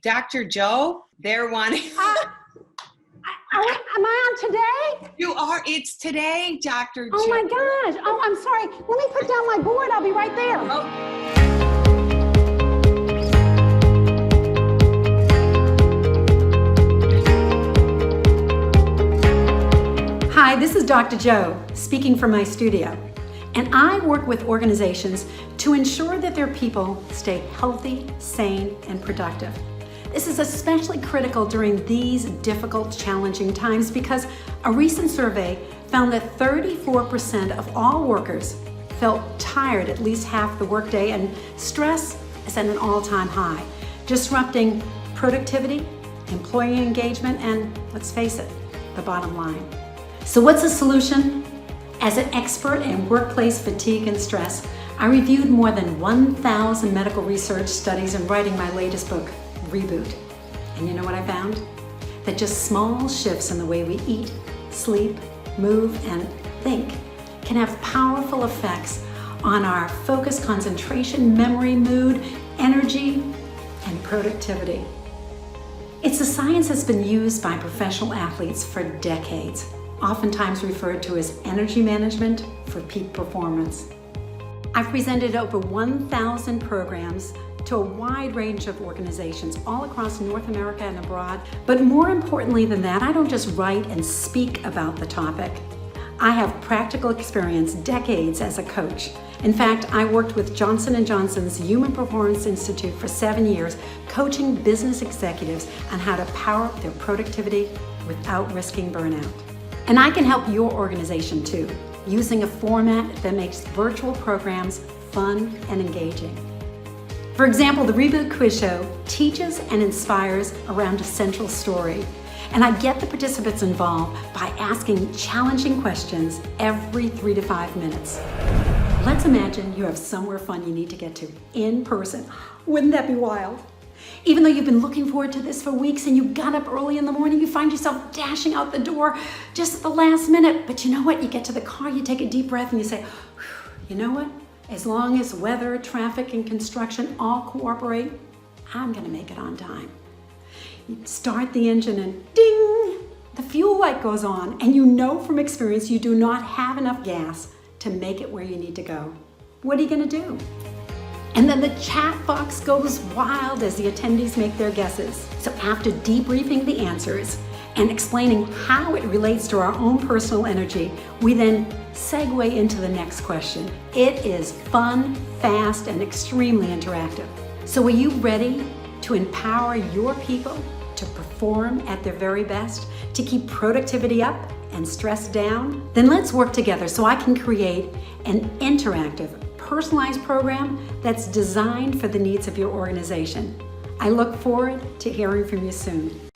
Dr. Joe, they're wanting... Am I on today? You are. It's today, Dr. Joe. Oh my gosh. Oh, I'm sorry. Let me put down my board. I'll be right there. Hi, this is Dr. Joe, speaking from my studio. And I work with organizations to ensure that their people stay healthy, sane, and productive. This is especially critical during these difficult, challenging times because a recent survey found that 34% of all workers felt tired at least half the workday, and stress is at an all-time high, disrupting productivity, employee engagement, and let's face it, the bottom line. So what's the solution? As an expert in workplace fatigue and stress, I reviewed more than 1,000 medical research studies in writing my latest book, Reboot. And you know what I found? That just small shifts in the way we eat, sleep, move, and think can have powerful effects on our focus, concentration, memory, mood, energy, and productivity. It's a science that's been used by professional athletes for decades, oftentimes referred to as energy management for peak performance. I've presented over 1,000 programs to a wide range of organizations all across North America and abroad. But more importantly than that, I don't just write and speak about the topic. I have practical experience, decades as a coach. In fact, I worked with Johnson & Johnson's Human Performance Institute for 7 years, coaching business executives on how to power up their productivity without risking burnout. And I can help your organization too, using a format that makes virtual programs fun and engaging. For example, the Reboot Quiz Show teaches and inspires around a central story. And I get the participants involved by asking challenging questions every 3 to 5 minutes. Let's imagine you have somewhere fun you need to get to in person. Wouldn't that be wild? Even though you've been looking forward to this for weeks and you got up early in the morning, you find yourself dashing out the door just at the last minute. But you know what? You get to the car, you take a deep breath and you say, you know what? As long as weather, traffic, and construction all cooperate, I'm gonna make it on time. You start the engine and ding, the fuel light goes on, and you know from experience you do not have enough gas to make it where you need to go. What are you gonna do? And then the chat box goes wild as the attendees make their guesses. So after debriefing the answers and explaining how it relates to our own personal energy, we then segue into the next question. It is fun, fast, and extremely interactive. So are you ready to empower your people to perform at their very best, to keep productivity up and stress down? Then let's work together so I can create an interactive, personalized program that's designed for the needs of your organization. I look forward to hearing from you soon.